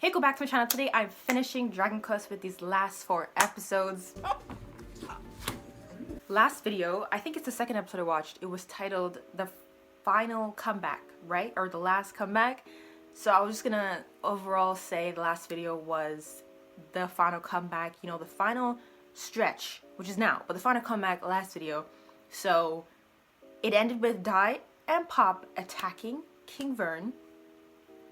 Hey, go back to my channel. Today I'm finishing Dragon Quest with these last 4 episodes. Last video, I think it's the second episode I watched, it was titled The Final Comeback, right? Or The Last Comeback. So I was just gonna overall say the last video was the final comeback, you know, the final stretch, which is now, but the final comeback last video. So it ended with Dai and Pop attacking King Vern.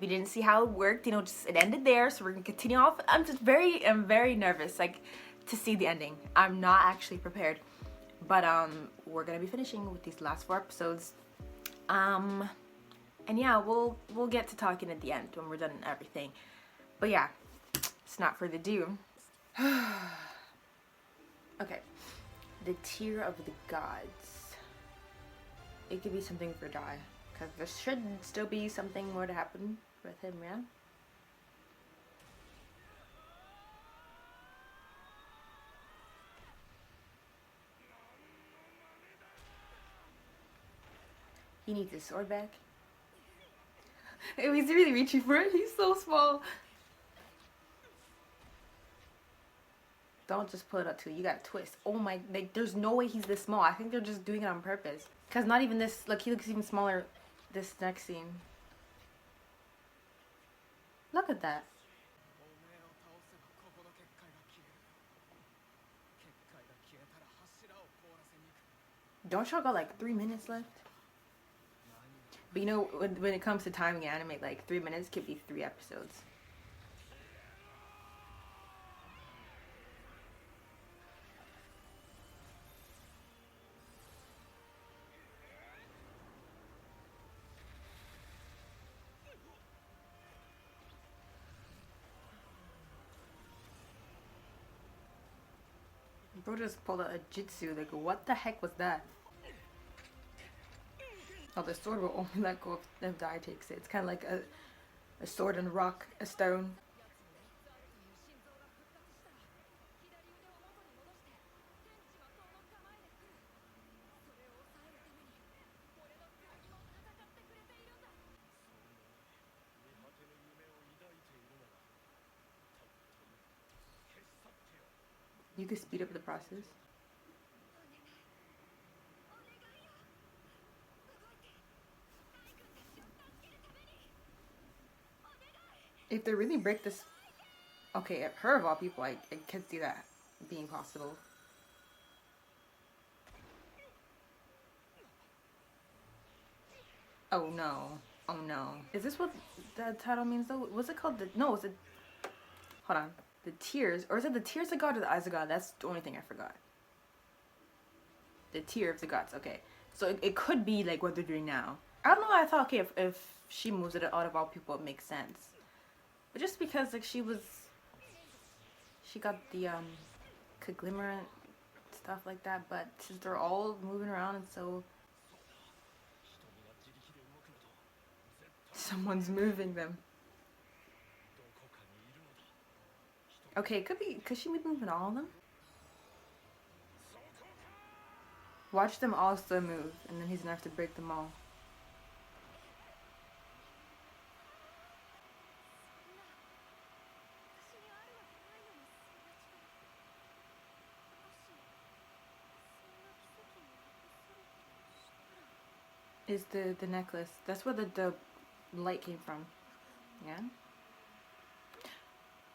We didn't see how it worked, you know, just it ended there, so we're gonna continue off. I'm very nervous, like, to see the ending. I'm not actually prepared. But we're gonna be finishing with these last 4 episodes. And yeah, we'll get to talking at the end when we're done and everything. But yeah, it's not further ado. Okay. The Tear of the Gods. It could be something for Dai, because there should still be something more to happen with him, yeah? He needs his sword back. He's really reaching for it. He's so small. Don't just pull it up too. You gotta twist. Oh my, like, there's no way he's this small. I think they're just doing it on purpose. Cause not even this, like, he looks even smaller this next scene. Look at that. Don't y'all got like 3 minutes left? But you know, when it comes to timing anime, like 3 minutes could be 3 episodes. Bro just pulled out a jutsu, like what the heck was that? Oh, the sword will only let go if Dai takes it. It's kind of like a sword and a rock, a stone. You could speed up the process. If they really break this... Okay, her of all people, I could see that being possible. Oh no. Oh no. Is this what the title means though? What's it called? No, is it... Hold on. The Tears, or is it the Tears of God or the Eyes of God? That's the only thing I forgot. The Tear of the Gods, okay. So it could be like what they're doing now. I don't know why I thought, okay, if she moves it out of all people, it makes sense. But just because, like, she got the, glimmer and stuff like that, but since they're all moving around and so... Someone's moving them. Okay, it could be, could she be moving all of them? Watch them all still move, and then he's gonna have to break them all. Is the necklace. That's where the light came from. Yeah?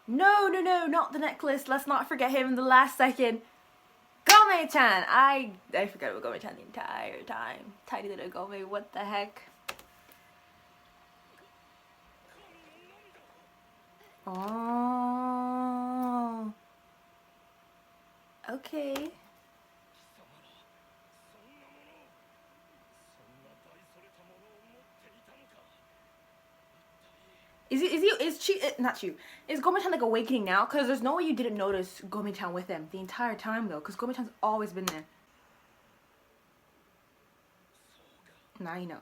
No, not the necklace. Let's not forget him in the last second. Gome-chan! I forgot about Gome-chan the entire time. Tiny little Gome, what the heck? Oh. Okay. Is Gome-chan like awakening now? Because there's no way you didn't notice Gome-chan with him the entire time though, because Gome-chan's always been there. Now he knows.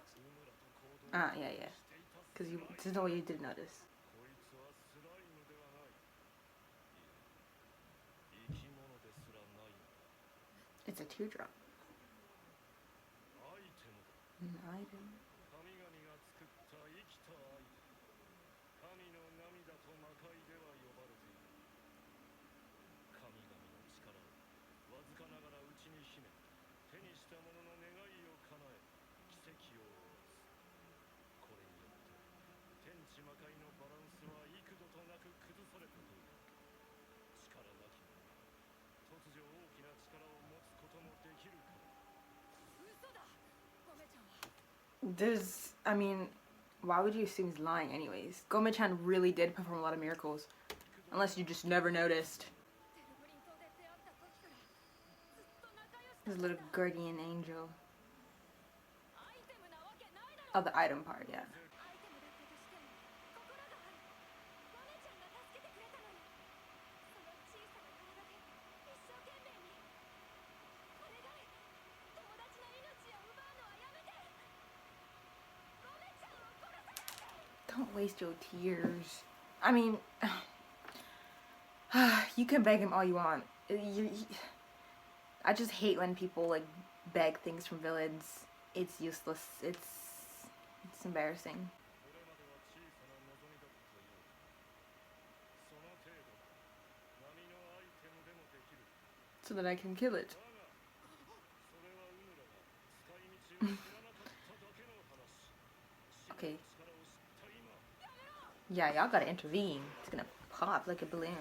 Yeah. Because there's no way you didn't notice. It's a teardrop. An item. I mean, why would you assume he's lying anyways? Gome-chan really did perform a lot of miracles. Unless you just never noticed. His little guardian angel. Oh, the item part, yeah. Don't waste your tears. I mean, you can beg him all you want. I just hate when people like beg things from villains. It's useless. It's embarrassing. So that I can kill it. Okay. Yeah, y'all gotta intervene. It's gonna pop like a balloon.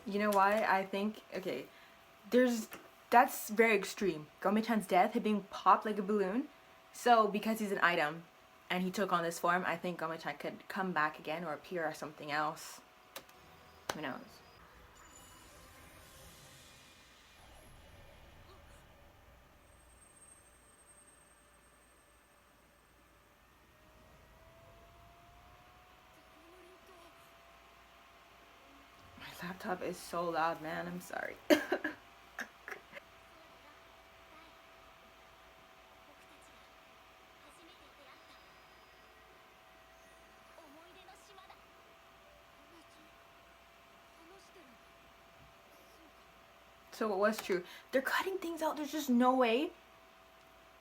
You know why? I think, okay, that's very extreme. Gome-chan's death, him being popped like a balloon. So, because he's an item, and he took on this form, I think Gome-chan could come back again or appear as something else. Who knows? My laptop is so loud, man. I'm sorry. So what was true? They're cutting things out. There's just no way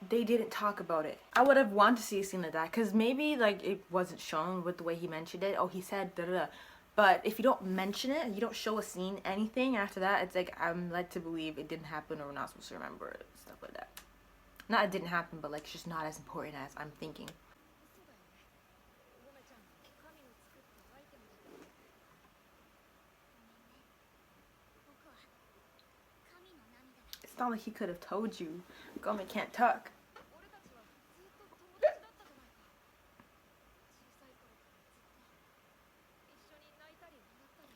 they didn't talk about it. I would have wanted to see a scene like that, because maybe like it wasn't shown with the way he mentioned it. Oh, he said da da da. But if you don't mention it, you don't show a scene, anything after that, it's like I'm led to believe it didn't happen or we're not supposed to remember it, stuff like that. Not it didn't happen, but like it's just not as important as I'm thinking. It's not like he could have told you. Gome can't talk.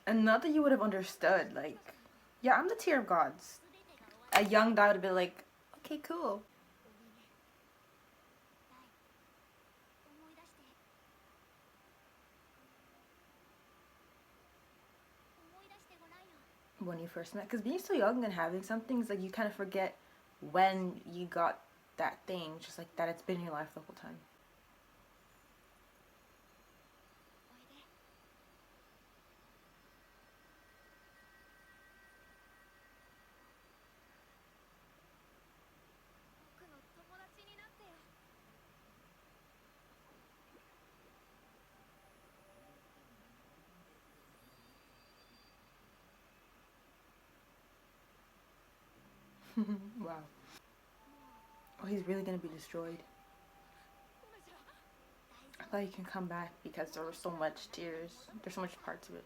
And not that you would have understood, like, yeah, I'm the tier of gods. A young guy would have been like, okay, cool. When you first met, because being so young and having something is like you kind of forget when you got that thing, just like that it's been in your life the whole time. Wow. Oh, he's really gonna be destroyed. I thought he can come back because there were so much tears. There's so much parts of it.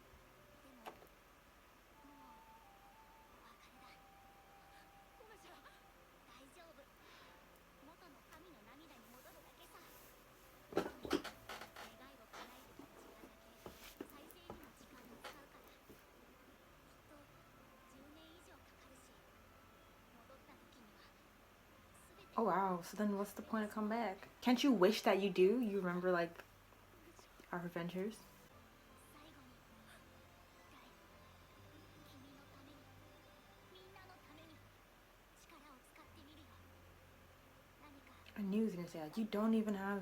Oh wow, so then what's the point of coming back? Can't you wish that you do? You remember like our adventures? I knew he was gonna say that. You don't even have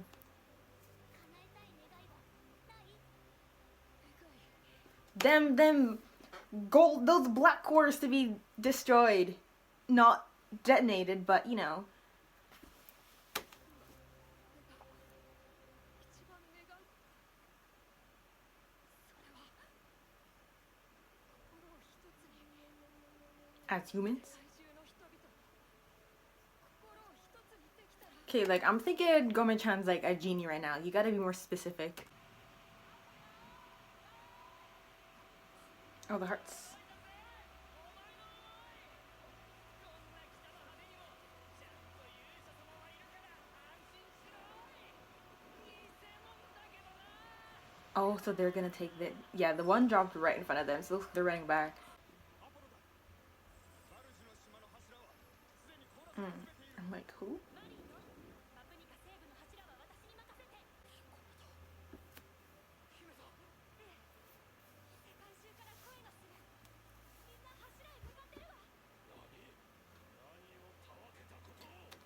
them gold, those black quarters to be destroyed. Not detonated, but you know. as humans. Okay, like I'm thinking Gome-chan's like a genie right now. You gotta be more specific. Oh, the hearts. Oh, so they're gonna take the... Yeah, the one dropped right in front of them, so it looks like they're running back. I'm like, who?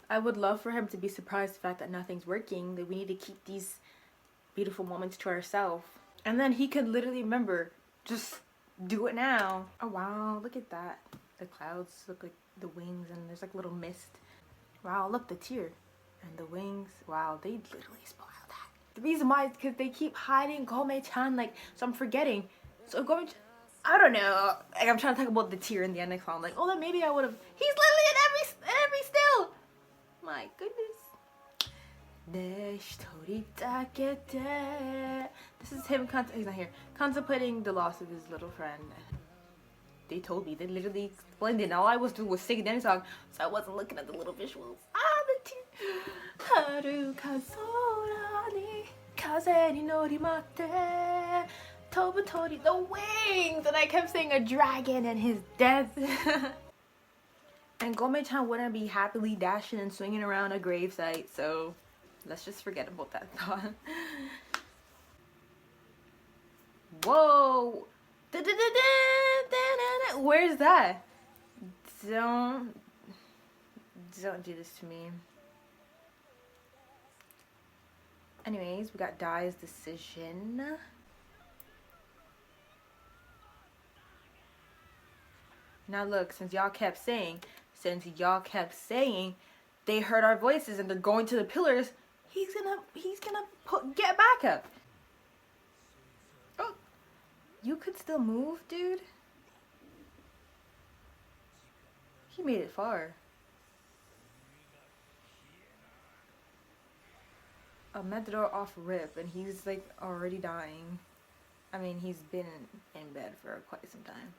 I would love for him to be surprised the fact that nothing's working, that we need to keep these beautiful moments to ourselves. And then he could literally remember, just do it now. Oh wow, look at that. The clouds look like the wings and there's like little mist. Wow, look, the tear and the wings. Wow, they literally spoiled that. The reason why is because they keep hiding Gome-chan, like, so I'm forgetting. So Gome-chan, I don't know. Like, I'm trying to talk about the tear in the end. I'm like, oh, then maybe I would have. He's literally in every still. My goodness. This is him, he's not here, contemplating the loss of his little friend. They told me, they literally explained it. All I was doing was singing any song, so I wasn't looking at the little visuals. Ah, the tear. The wings! And I kept saying a dragon and his death. And Gome-chan wouldn't be happily dashing and swinging around a gravesite, so let's just forget about that thought. Whoa! Where's that? Don't do this to me. Anyways, we got Dai's decision. Now look, since y'all kept saying they heard our voices and they're going to the pillars, he's gonna get back up. Oh, you could still move, dude. He made it far. A Matador off rip, and he's like already dying. I mean, he's been in bed for quite some time.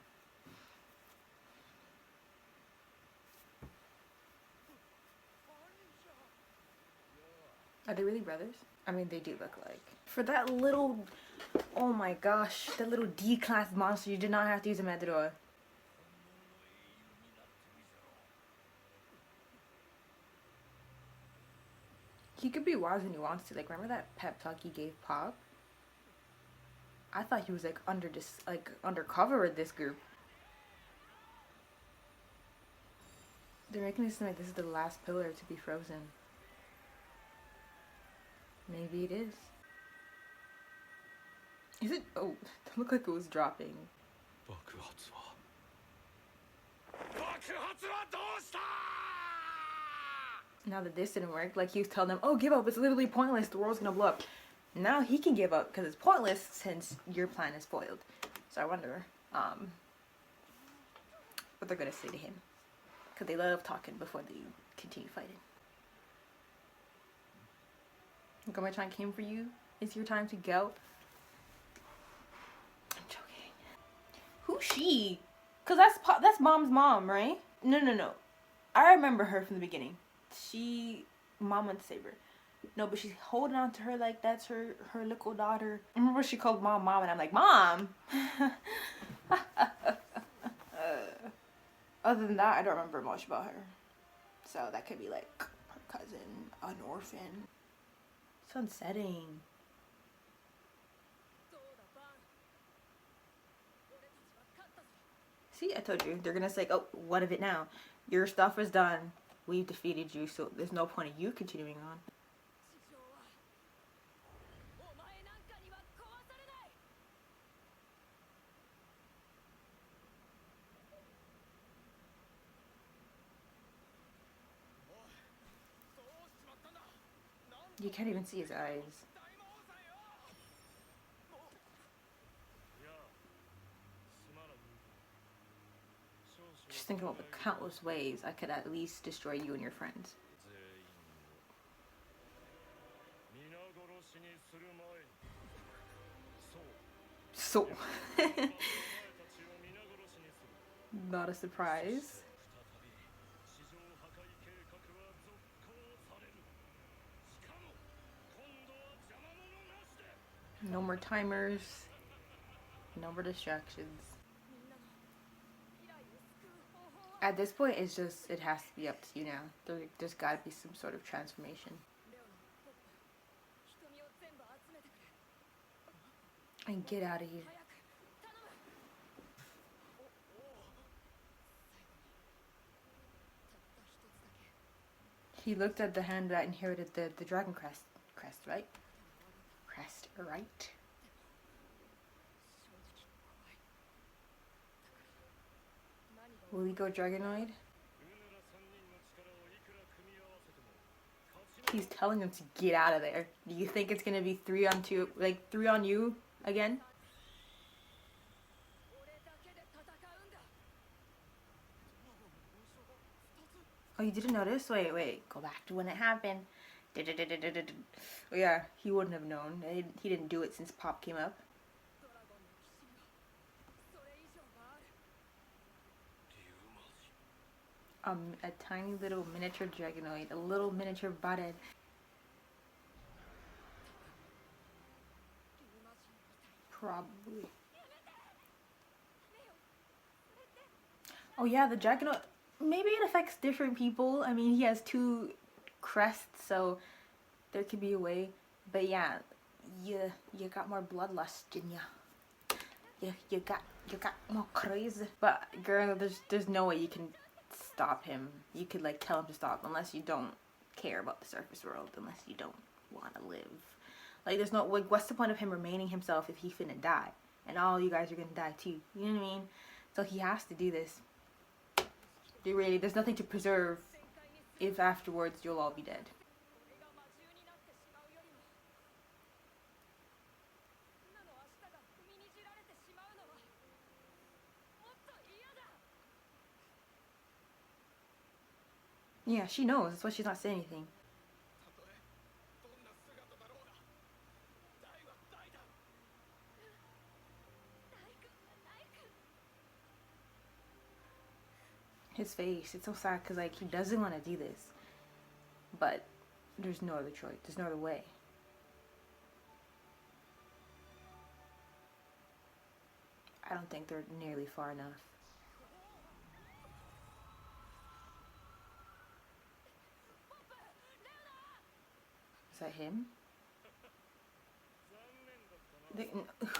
Are they really brothers? I mean, they do look like. For that little, oh my gosh, that little D-class monster, you did not have to use a Matador. He could be wise when he wants to. Like, remember that pep talk he gave Pop? I thought he was like undercover with this group. They're making it seem like this is the last pillar to be frozen. Maybe it is. Is it? Oh, it looked like it was dropping. Now that this didn't work, like he was telling them, oh, give up, it's literally pointless, the world's gonna blow up. Now he can give up because it's pointless since your plan is foiled. So I wonder what they're gonna say to him, because they love talking before they continue fighting. Gome-chan came for you. It's your time to go. I'm joking. Who's she? Cause that's Mom's mom, right? No. I remember her from the beginning. Mom went to save her. No, but she's holding on to her like that's her little daughter. I remember she called Mom, and I'm like, Mom. Other than that, I don't remember much about her. So that could be like her cousin, an orphan. It's unsettling. See, I told you. They're gonna say, oh, what of it now? Your stuff is done. We've defeated you, so there's no point in you continuing on. You can't even see his eyes. Just thinking about the countless ways I could at least destroy you and your friends. So, not a surprise. No more timers. No more distractions. At this point, it's just, it has to be up to you now. There's gotta be some sort of transformation. And get out of here. He looked at the hand that inherited the dragon crest, right? Crest, right? Will he go Dragonoid? He's telling him to get out of there. Do you think it's gonna be 3-on-2, like 3 on you again? Oh, you didn't notice? Wait. Go back to when it happened. Oh yeah, he wouldn't have known. He didn't do it since Pop came up. A tiny little miniature Dragonoid, a little miniature butthead. Probably. Oh yeah, the Dragonoid. Maybe it affects different people. I mean, he has 2 crests, so there could be a way. But yeah, you got more bloodlust in ya. You got more crazy. But girl, there's no way you can stop him. You could like tell him to stop, unless you don't care about the surface world, unless you don't want to live. Like there's no, like, what's the point of him remaining himself if he finna die? And all you guys are gonna die too. You know what I mean? So he has to do this. There's nothing to preserve if afterwards you'll all be dead. Yeah, she knows. That's why she's not saying anything. His face, it's so sad because like he doesn't want to do this, but there's no other choice. There's no other way. I don't think they're nearly far enough. Is that him?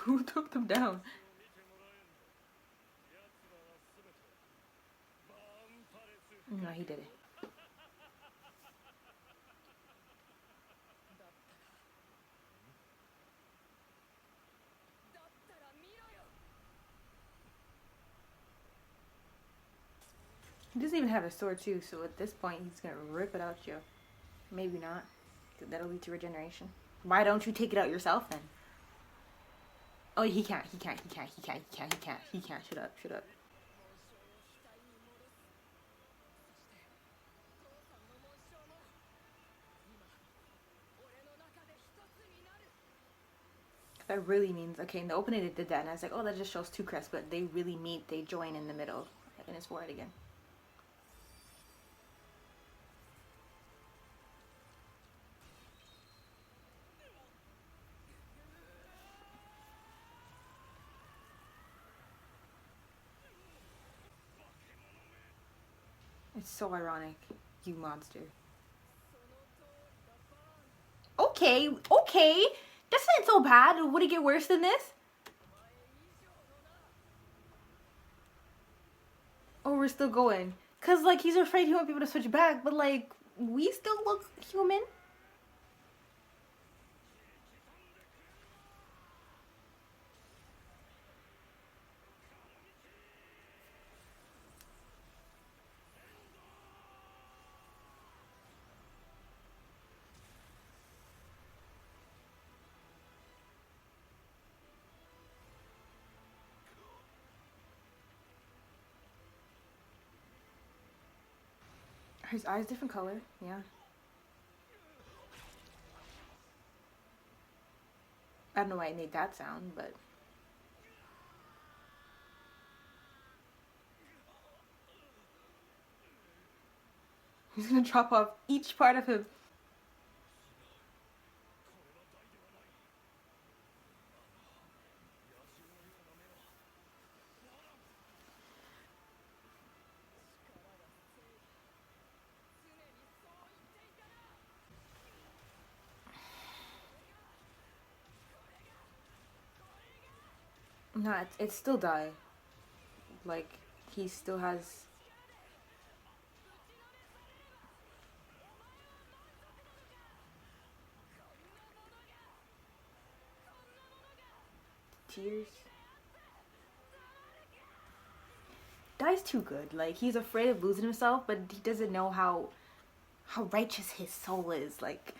Who took them down? No, he did it. He doesn't even have a sword too, so at this point he's gonna rip it out you. Maybe not. That'll lead to regeneration. Why don't you take it out yourself then? Oh, he can't. Shut up. That really means, okay, in the opening it did that, and I was like, oh, that just shows 2 crests, but they really meet, they join in the middle, in his forehead again. It's so ironic, you monster. Okay. This isn't so bad. Would it get worse than this? Oh, we're still going. Because, like, he's afraid he won't be able to switch back, but, like, we still look human. his eyes different color? Yeah. I don't know why it made that sound, but... He's gonna chop off each part of him. Nah, it's still die. Like, he still has... tears. Dai's too good. Like, he's afraid of losing himself, but he doesn't know how righteous his soul is. Like,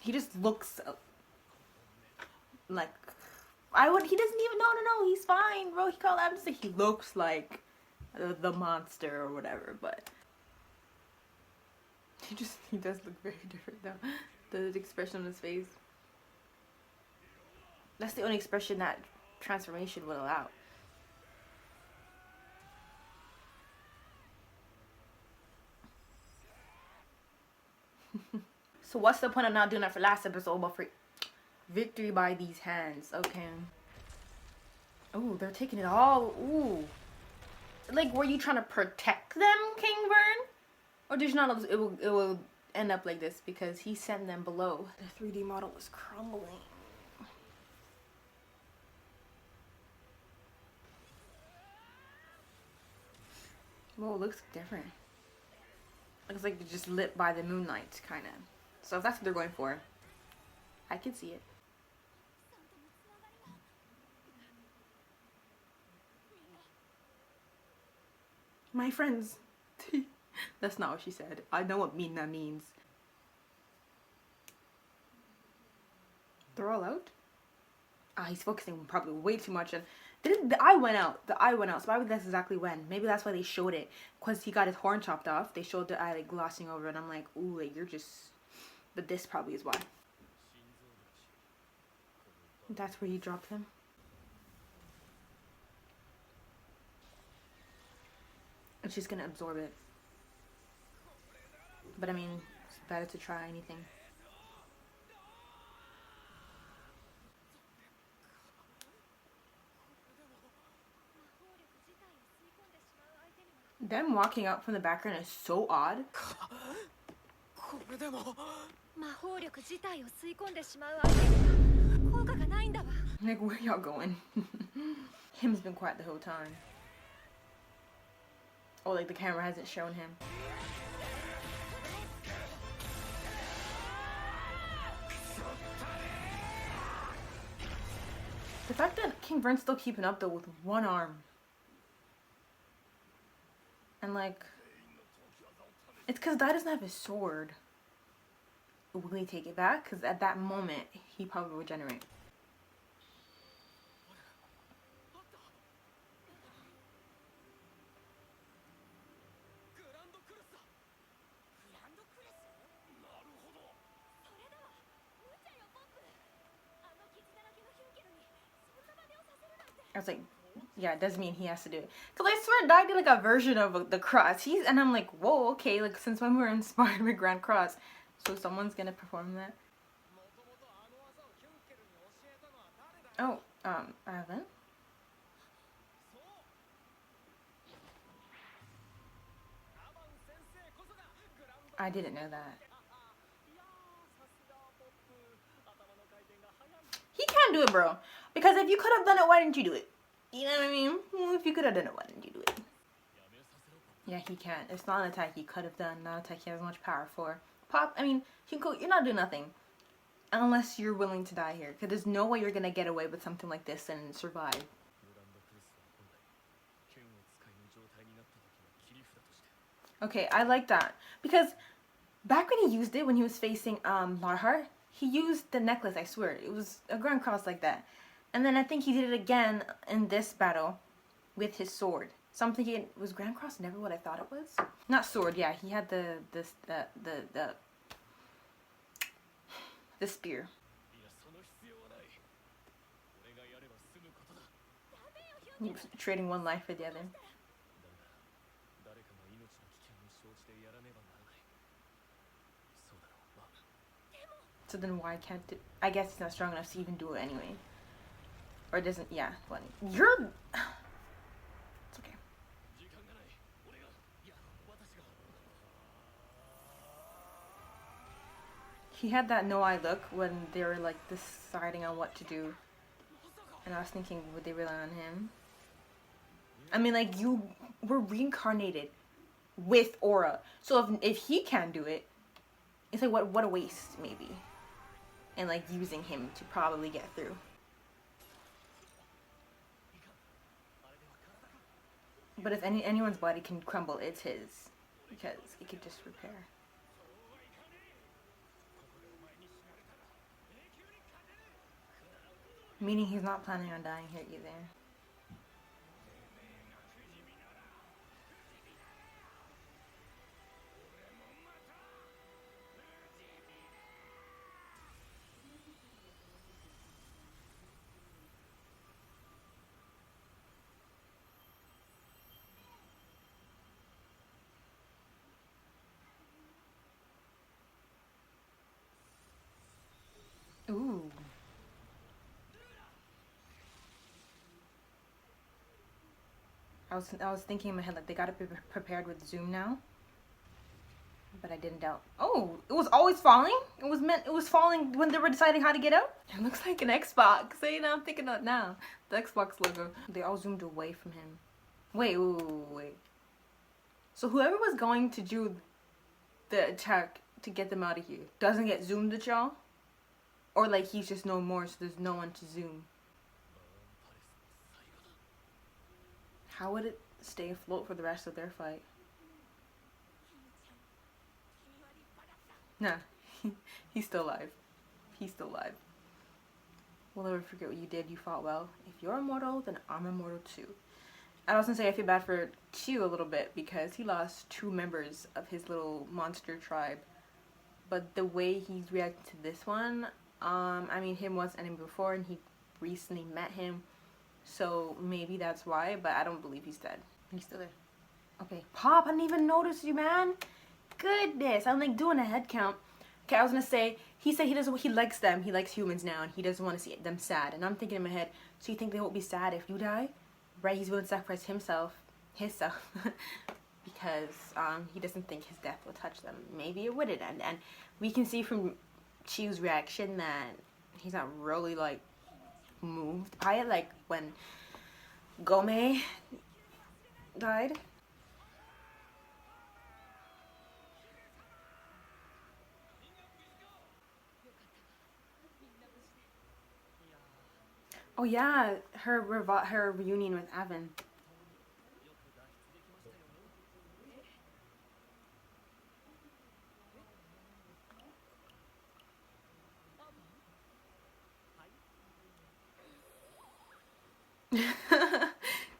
he just looks like... he doesn't even... No, he's fine, bro. He called out to say he looks like the monster or whatever, but... He does look very different though. The expression on his face. That's the only expression that transformation would allow. So what's the point of not doing that for last episode, but for victory by these hands? Okay. Ooh, they're taking it all. Ooh. Like, were you trying to protect them, King Vern? Or did you not? It will end up like this because he sent them below. The 3D model was crumbling. Well, it looks different. Looks like it's just lit by the moonlight, kind of. So if that's what they're going for, I can see it. My friends. That's not what she said. I know what Mina means. They're all out? Ah, he's focusing probably way too much on... The eye went out. The eye went out. So probably that's exactly when. Maybe that's why they showed it. Because he got his horn chopped off. They showed the eye like glossing over. And I'm like, ooh, like, you're just... But this probably is why. That's where he dropped him. And she's gonna absorb it. But I mean, it's better to try anything. Them walking out from the background is so odd. Like, where y'all going? Him's been quiet the whole time. Oh, like the camera hasn't shown him. The fact that King Vern's still keeping up though with one arm. And like, it's because Dai doesn't have his sword. Will he take it back? Because at that moment, he probably will regenerate. I was like, yeah, it does mean he has to do it. Because I swear Dai did like a version of the cross. And I'm like, whoa, okay, like since when we're inspired with Grand Cross. So someone's gonna perform that. Oh, I haven't. I didn't know that. He can't do it, bro. Because if you could have done it, why didn't you do it? You know what I mean? Well, if you could have done it, why didn't you do it? Yeah, he can't. It's not an attack he could have done. Not an attack he has much power for. Pop, I mean, you're not doing nothing. Unless you're willing to die here. Because there's no way you're going to get away with something like this and survive. Okay, I like that. Because back when he used it, when he was facing Larhar, he used the necklace, I swear. It was a Grand Cross like that. And then I think he did it again in this battle with his sword. So I'm thinking, was Grand Cross never what I thought it was? Not sword, yeah. He had the spear. He was trading one life for the other. So then why can't it? I guess he's not strong enough to even do it anyway. Or doesn't, yeah. Well, you're... It's okay. He had that no-eye look when they were like deciding on what to do. And I was thinking, would they rely on him? I mean, like, you were reincarnated with aura. So if he can't do it, it's like, what a waste, maybe. And like using him to probably get through. But if anyone's body can crumble, it's his. Because it could just repair. Meaning he's not planning on dying here either. Ooh. I was thinking in my head, like, they gotta be prepared with Zoom now. But I didn't doubt. Oh, it was always falling? It was falling when they were deciding how to get out? It looks like an Xbox. So, you know, I'm thinking of it now. The Xbox logo. They all zoomed away from him. Wait. So whoever was going to do the attack to get them out of here doesn't get zoomed at y'all? Or like he's just no more, so there's no one to zoom. How would it stay afloat for the rest of their fight? Nah, he's still alive. He's still alive. We'll never forget what you did. You fought well. If you're immortal, then I'm immortal too. I was gonna say I feel bad for Chu a little bit because he lost 2 members of his little monster tribe. But the way he's reacted to this one, I mean, him was enemy before and he recently met him. So maybe that's why, but I don't believe he's dead. He's still there. Okay, Pop, I didn't even notice you, man. Goodness, I'm like doing a head count. Okay, I was gonna say, he said he likes them, he likes humans now, and he doesn't want to see them sad. And I'm thinking in my head, so you think they won't be sad if you die? Right, he's willing to sacrifice himself, because he doesn't think his death will touch them. Maybe it wouldn't, and we can see from Chu's reaction that he's not really like moved by it, like when Gome died. Oh yeah, her reunion with Evan.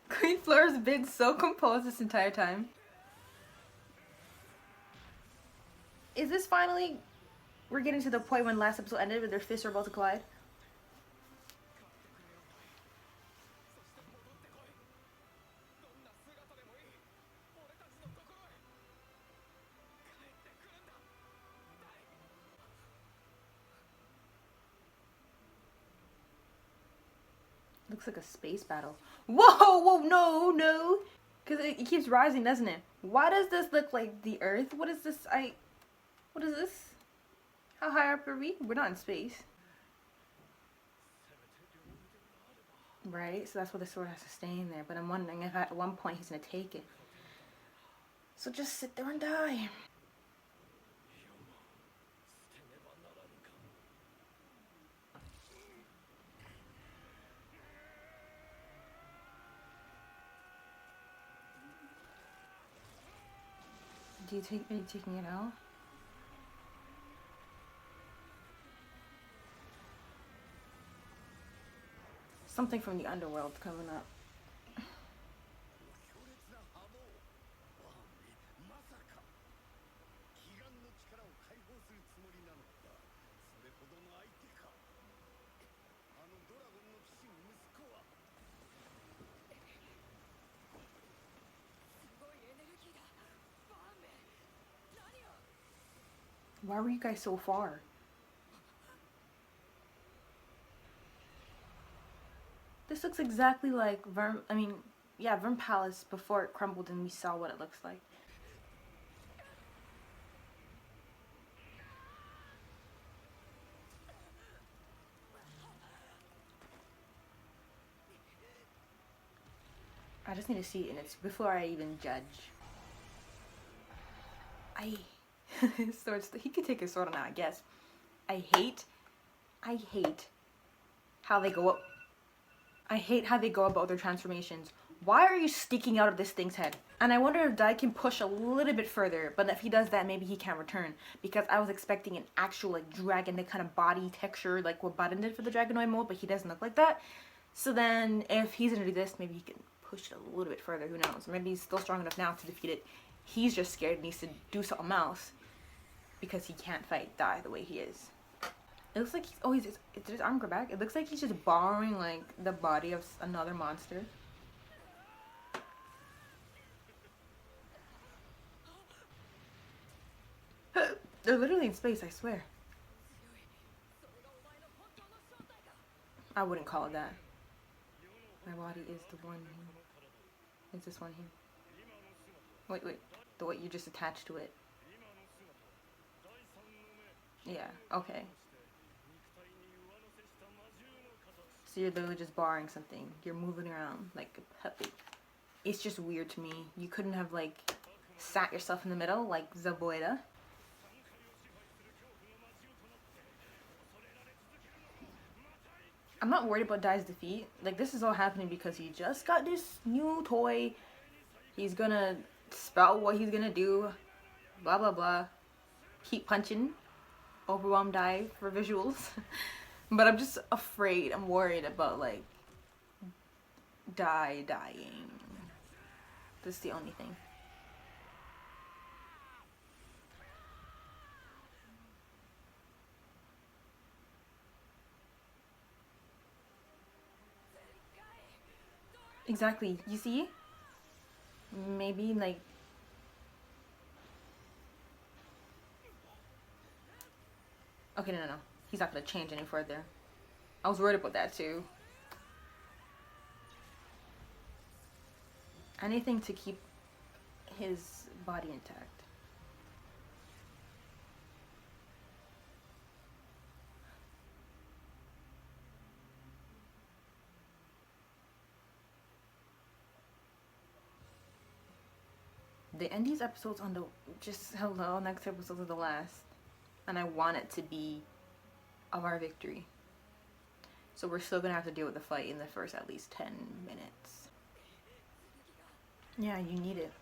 Queen Flora's been so composed this entire time. Is this finally... We're getting to the point when last episode ended where their fists are about to collide? Looks like a space battle. Whoa, no. Because it keeps rising, doesn't it? Why does this look like the Earth? What is this? What is this? How high up are we? We're not in space. Right? So that's why the sword has to stay in there. But I'm wondering if at one point he's going to take it. So just sit there and die. Are you taking it out? Something from the underworld coming up. Why were you guys so far? This looks exactly like Vern Palace before it crumbled and we saw what it looks like. I just need to see it in its before I even judge. His sword. He could take his sword on that, I guess. I hate how they go up. I hate how they go about their transformations. Why are you sticking out of this thing's head? And I wonder if Dai can push a little bit further, but if he does that, maybe he can't return. Because I was expecting an actual like dragon kind of body texture, like what Button did for the Dragonoid mode, but he doesn't look like that. So then, if he's gonna do this, maybe he can push it a little bit further. Who knows? Maybe he's still strong enough now to defeat it. He's just scared and needs to do something else because he can't fight Dai the way he is. It looks like he's did his arm go back? It looks like he's just borrowing like the body of another monster. They're literally in space, I swear. I wouldn't call it that. My body is the one here. Is this one here? Wait. The way you just attached to it. Yeah, okay. So you're literally just borrowing something. You're moving around like a puppet. It's just weird to me. You couldn't have like sat yourself in the middle like Zaboida. I'm not worried about Dai's defeat. Like, this is all happening because he just got this new toy. He's gonna spout what he's gonna do. Blah, blah, blah. Keep punching. Overwhelm Dai for visuals. But I'm just afraid. I'm worried about, like, Dai dying. That's the only thing. Exactly. You see? Maybe like okay, no. He's not gonna change any further. I was worried about that too. Anything to keep his body intact. They end these episodes on the just hello, next episode is the last. And I want it to be of our victory. So we're still gonna have to deal with the fight in the first at least 10 minutes. Yeah, you need it.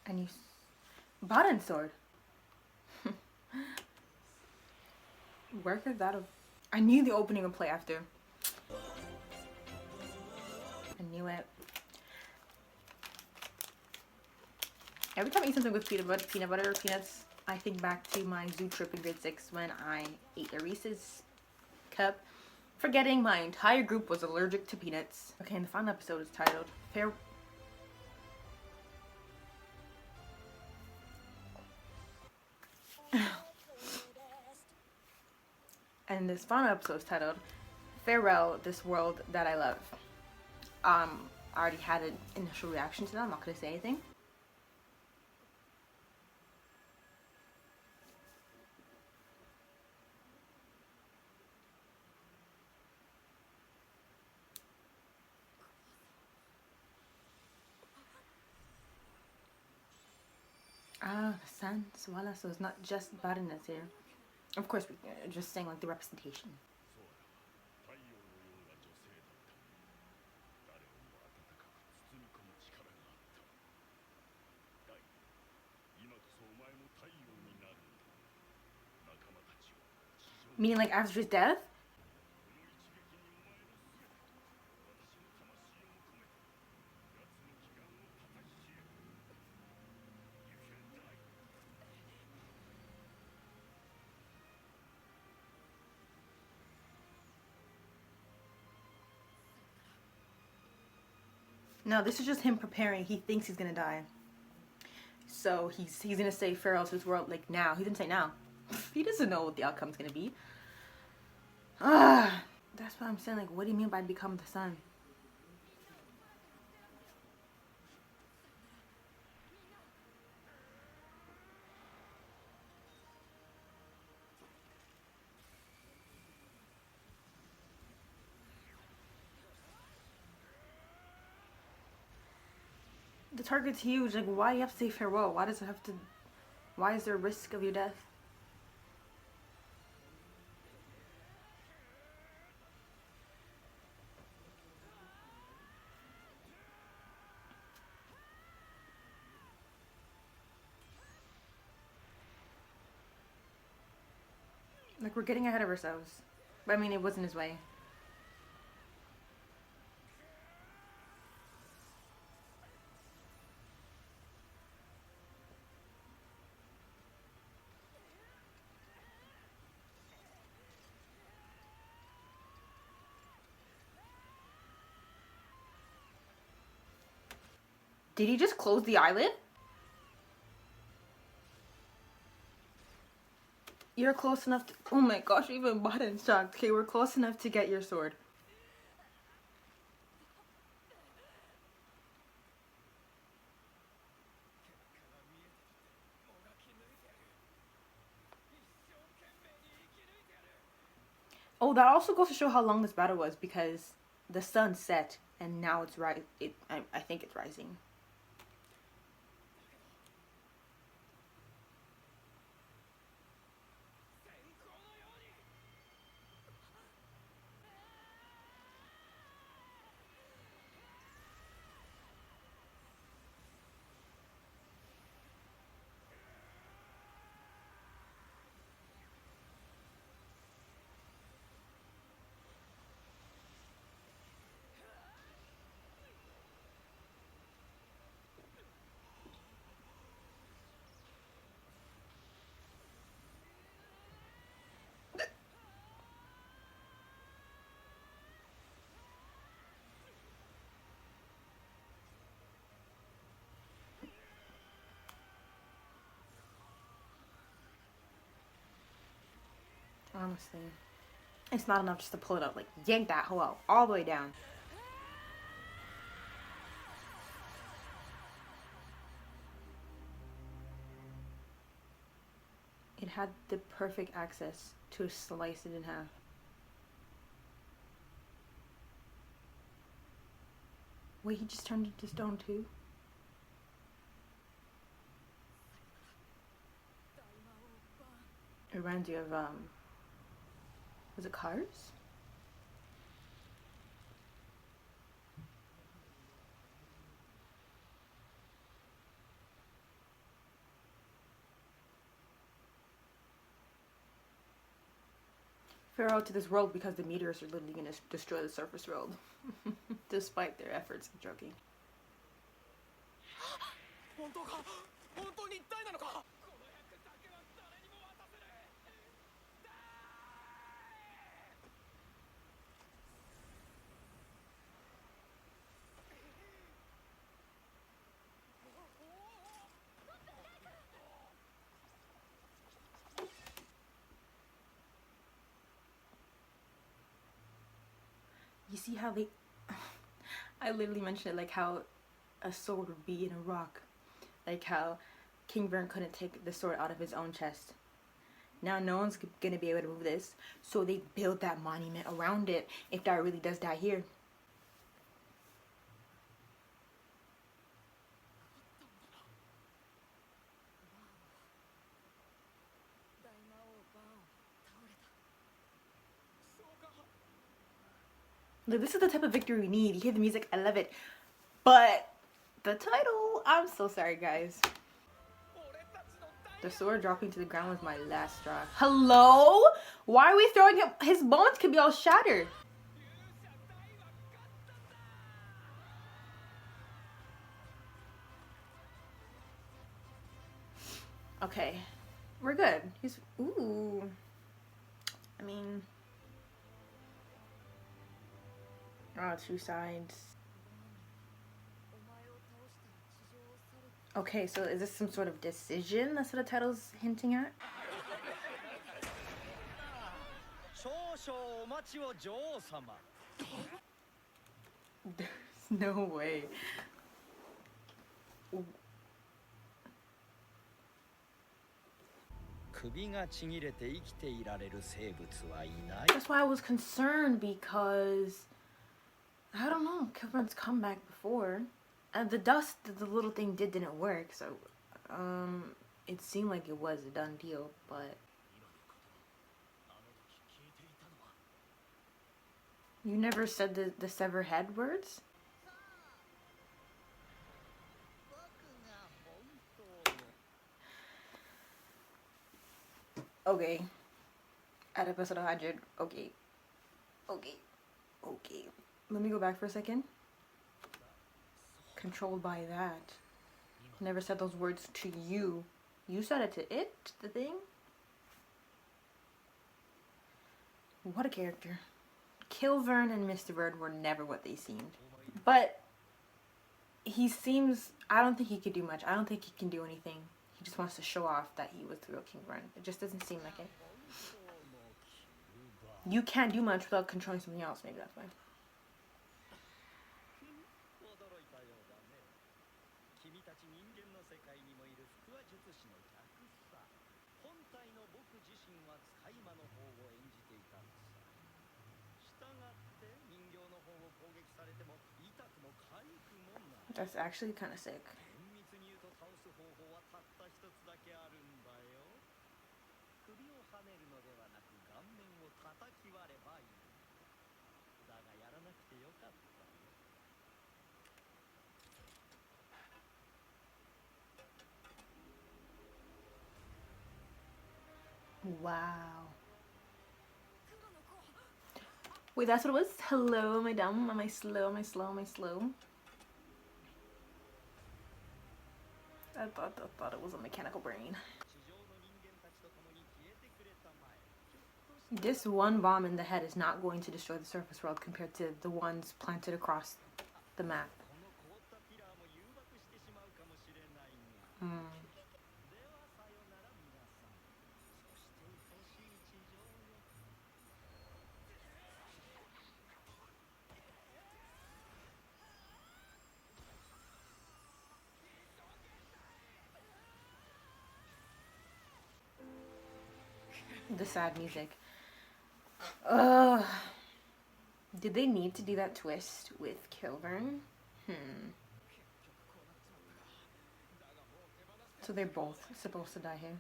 And you... Button sword! Where could that have... I knew the opening would play after. I knew it. Every time I eat something with peanut butter or peanuts, I think back to my zoo trip in grade 6 when I ate a Reese's cup, forgetting my entire group was allergic to peanuts. Okay, and the final episode is titled And this final episode is titled Farewell, This World That I Love. I already had an initial reaction to that. I'm not going to say anything. Ah, sun, swala, so it's not just badness here. Of course, we're just saying like the representation. Meaning like after his death? No, this is just him preparing. He thinks he's gonna die. So he's gonna say farewell to his world like now. He didn't say now. He doesn't know what the outcome's gonna be. Ah, that's what I'm saying. Like, what do you mean by become the sun? The target's huge. Like, why do you have to say farewell? Why does it have to? Why is there a risk of your death? Like, we're getting ahead of ourselves. But I mean, it wasn't his way. Did he just close the eyelid? You're close enough to... Oh my gosh, even Baden's shocked. Okay, we're close enough to get your sword. Oh, that also goes to show how long this battle was, because the sun set and now it's right. I think it's rising. Honestly, it's not enough just to pull it up. Like, yank that hoe out all the way down. It had the perfect access to slice it in half. Wait, he just turned into stone too? It reminds you of, was it Cars? Farewell to this world because the meteors are literally going to destroy the surface world. Despite their efforts. I'm joking. You see how they... I literally mentioned it, like how a sword would be in a rock. Like how King Vern couldn't take the sword out of his own chest. Now no one's gonna be able to move this, so they build that monument around it if that really does die here. Like, this is the type of victory we need. You hear the music, I love it. But the title, I'm so sorry, guys. The sword dropping to the ground was my last straw. Hello? Why are we throwing him? His bones could be all shattered. Okay. We're good. He's... Ooh. I mean... Oh, two sides. Okay, so is this some sort of decision? That's what the title's hinting at? There's no way. That's why I was concerned, because I don't know, Kilburn's come back before. And the dust, the little thing didn't work, so it seemed like it was a done deal, but you never said the sever head words? Okay. At episode 100, okay. Let me go back for a second. Controlled by that. Never said those words to you. You said it to it, the thing? What a character. Kilvern and Mr. Bird were never what they seemed. But he seems, I don't think he could do much. I don't think he can do anything. He just wants to show off that he was the real Kilvern. It just doesn't seem like it. You can't do much without controlling something else. Maybe that's why. That's actually kind of sick. Wow. Wait, that's what it was? Hello, am I dumb? Am I slow? Am I slow? Am I slow? I thought it was a mechanical brain. This one bomb in the head is not going to destroy the surface world compared to the ones planted across the map. The sad music. Did they need to do that twist with Kilburn? So they're both supposed to die here.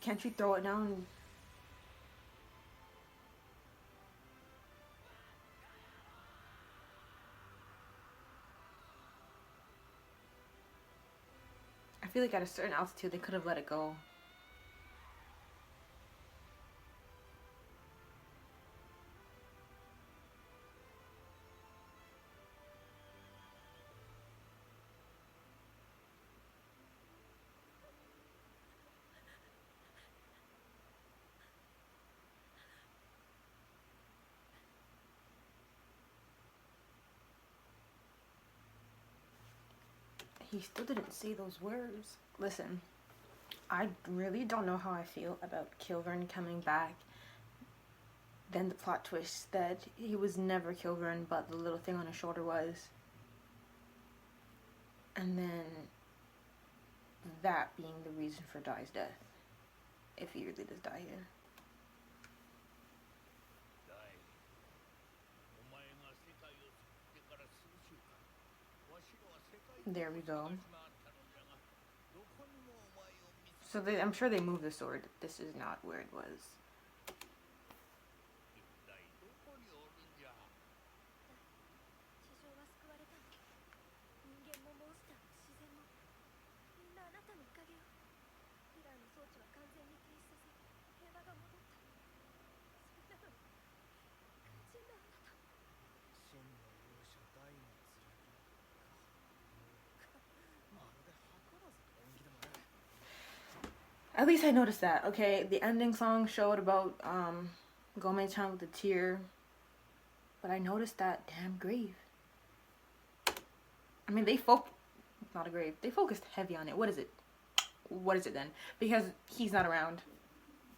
Can't you throw it down? I feel like at a certain altitude they could have let it go. He still didn't say those words. Listen, I really don't know how I feel about Kilburn coming back. Then the plot twist that he was never Kilburn, but the little thing on his shoulder was. And then that being the reason for Dai's death. If he really does die here. There we go. So I'm sure they moved the sword. This is not where it was. At least I noticed that. Okay, the ending song showed about Gome-chan with the tear, but I noticed that damn grave. I mean, not a grave. They focused heavy on it. What is it? What is it then? Because he's not around.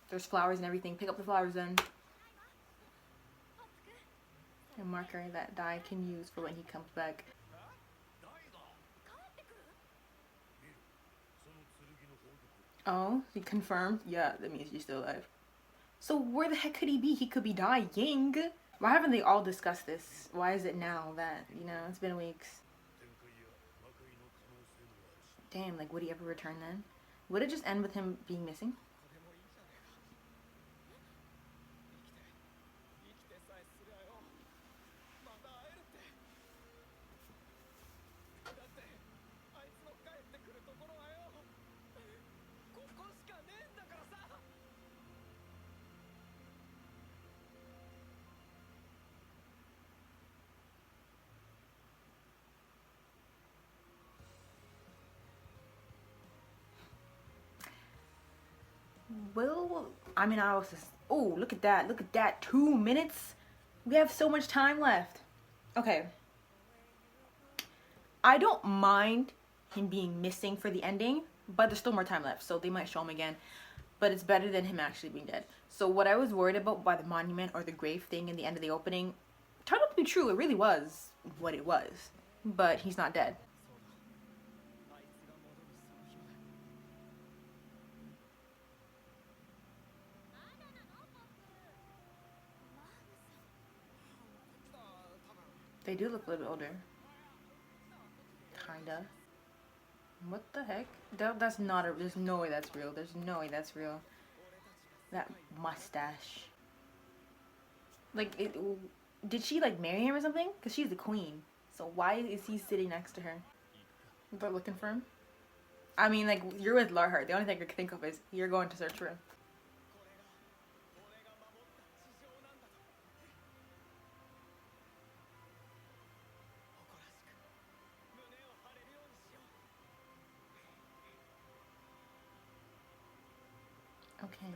There's flowers and everything. Pick up the flowers then. A marker that Dai can use for when he comes back. Oh, he confirmed? Yeah, that means he's still alive. So where the heck could he be? He could be dying. Why haven't they all discussed this? Why is it now that, you know, it's been weeks? Damn, like would he ever return then? Would it just end with him being missing? Well, I mean, I was just, oh, look at that. Look at that. 2 minutes? We have so much time left. Okay. I don't mind him being missing for the ending, but there's still more time left, so they might show him again. But it's better than him actually being dead. So what I was worried about by the monument or the grave thing in the end of the opening turned out to be true. It really was what it was. But he's not dead. They do look a little bit older. Kinda. What the heck? That's not a... There's no way that's real. There's no way that's real. That mustache. Like, did she, like, marry him or something? Because she's the queen. So why is he sitting next to her? They're looking for him? I mean, like, you're with Larhart. The only thing I can think of is you're going to search for him. Okay.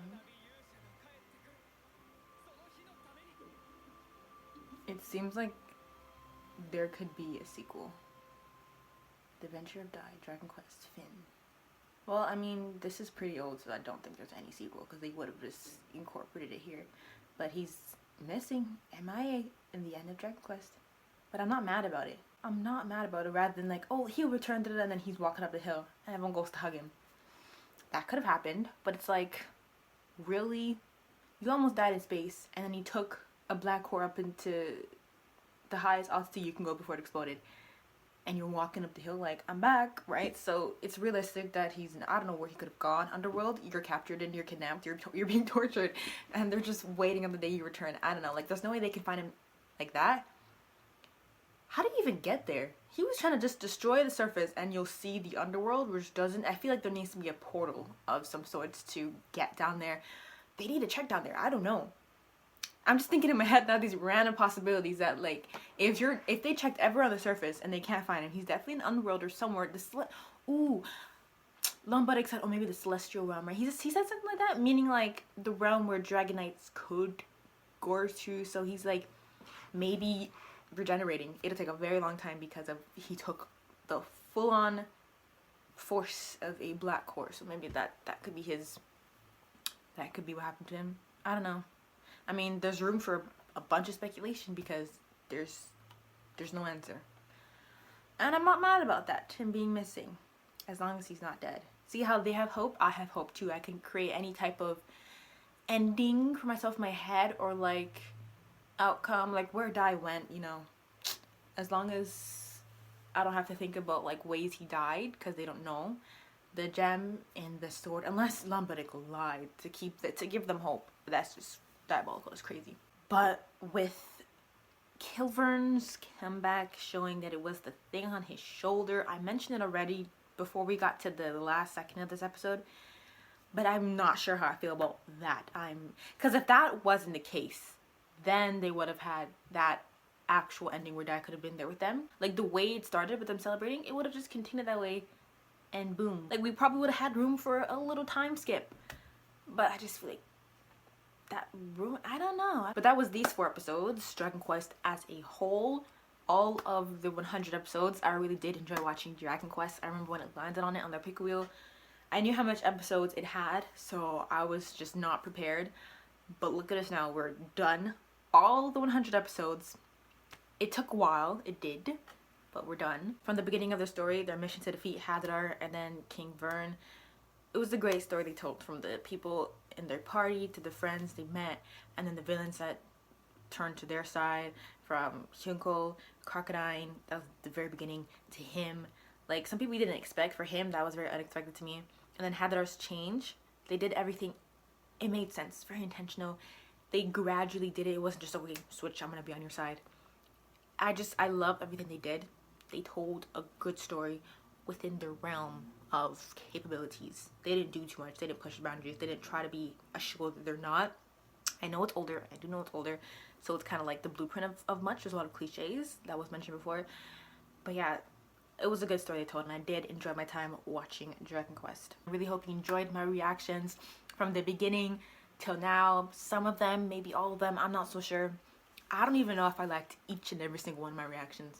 It seems like there could be a sequel. The Adventure of Dai, Dragon Quest, Finn. Well, I mean, this is pretty old, so I don't think there's any sequel, because they would have just incorporated it here. But he's missing, MIA, in the end of Dragon Quest. But I'm not mad about it. I'm not mad about it, rather than like, oh, he'll return to it, and then he's walking up the hill, and everyone goes to hug him. That could have happened, but it's like, really? You almost died in space, and then you took a black core up into the highest altitude you can go before it exploded. And you're walking up the hill like, I'm back, right? So it's realistic that he's, I don't know where he could have gone. Underworld, you're captured and you're kidnapped, you're being tortured, and they're just waiting on the day you return. I don't know, like there's no way they can find him like that. How did he even get there? He was trying to just destroy the surface and you'll see the underworld, which doesn't, I feel like there needs to be a portal of some sorts to get down there. They need to check down there, I don't know. I'm just thinking in my head now these random possibilities that like if they checked ever on the surface and they can't find him, he's definitely in the underworld or somewhere. Lombardic said, oh, maybe the celestial realm, right? He said something like that, meaning like the realm where dragonites could go to. So he's like maybe regenerating. It'll take a very long time because of he took the full-on force of a black core. So maybe that could be his. That could be what happened to him. I don't know. I mean, there's room for a bunch of speculation because there's no answer. And I'm not mad about that, him being missing, as long as he's not dead. See how they have hope? I have hope too. I can create any type of ending for myself in my head or like outcome, like where Dai went, you know. As long as I don't have to think about like ways he died because they don't know. The gem and the sword, unless Lombardic lied to give them hope. But that's just diabolical, it's crazy. But with Kilvern's comeback showing that it was the thing on his shoulder, I mentioned it already before we got to the last second of this episode, but I'm not sure how I feel about that. Because if that wasn't the case, then they would have had that actual ending where Dad could have been there with them. Like the way it started with them celebrating, it would have just continued that way and boom. Like, we probably would have had room for a little time skip, but I just feel like that room, I don't know. But that was these 4 episodes, Dragon Quest as a whole. All of the 100 episodes, I really did enjoy watching Dragon Quest. I remember when it landed on it on the pick wheel, I knew how much episodes it had, so I was just not prepared. But look at us now, we're done. All the 100 episodes. It took a while, it did, but we're done. From the beginning of the story, their mission to defeat Hadar and then King Vern. It was a great story they told, from the people in their party to the friends they met, and then the villains that turned to their side, from Hyunko, Crocodile, that was the very beginning, to him. Like, some people we didn't expect. For him, that was very unexpected to me. And then Hadar's change, they did everything, it made sense, very intentional. They gradually did it. It wasn't just, okay, switch, I'm gonna be on your side. I love everything they did. They told a good story within the realm of capabilities. They didn't do too much. They didn't push the boundaries. They didn't try to be a show that they're not. I know it's older. I do know it's older. So it's kind of like the blueprint of much. There's a lot of cliches that was mentioned before. But yeah, it was a good story they told, and I did enjoy my time watching Dragon Quest. I really hope you enjoyed my reactions from the beginning till now. Some of them, maybe all of them, I'm not so sure. I don't even know if I liked each and every single one of my reactions.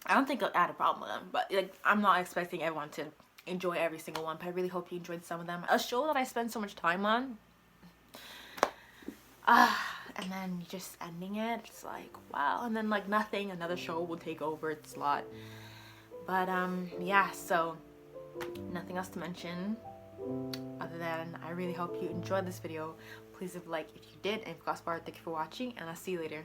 I don't think I had a problem with them, but like, I'm not expecting everyone to enjoy every single one, but I really hope you enjoyed some of them. A show that I spend so much time on, and then just ending it, it's like, wow. And then like nothing, another show will take over its slot. But yeah, so nothing else to mention other than I really hope you enjoyed this video. Please leave a like if you did, and if you got inspired, thank you for watching, and I'll see you later.